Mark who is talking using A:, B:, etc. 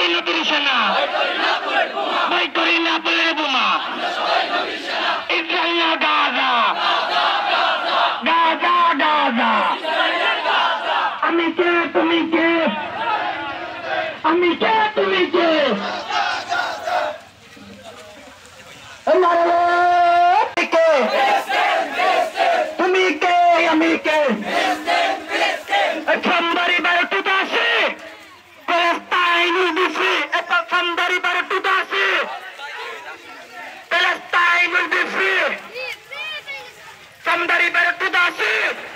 A: সবাই নবীর সেনা, ভয় করি না বলে বোমা, ইসরায়েল না গাজা, গাজা গাজা। আমি কে তুমি কে, আমি কে তুমি কে, তুমি কে আমি কে, somebody better to the sea. Palestine will be free. Somebody better to the sea. Palestine will be free. Somebody better to the sea.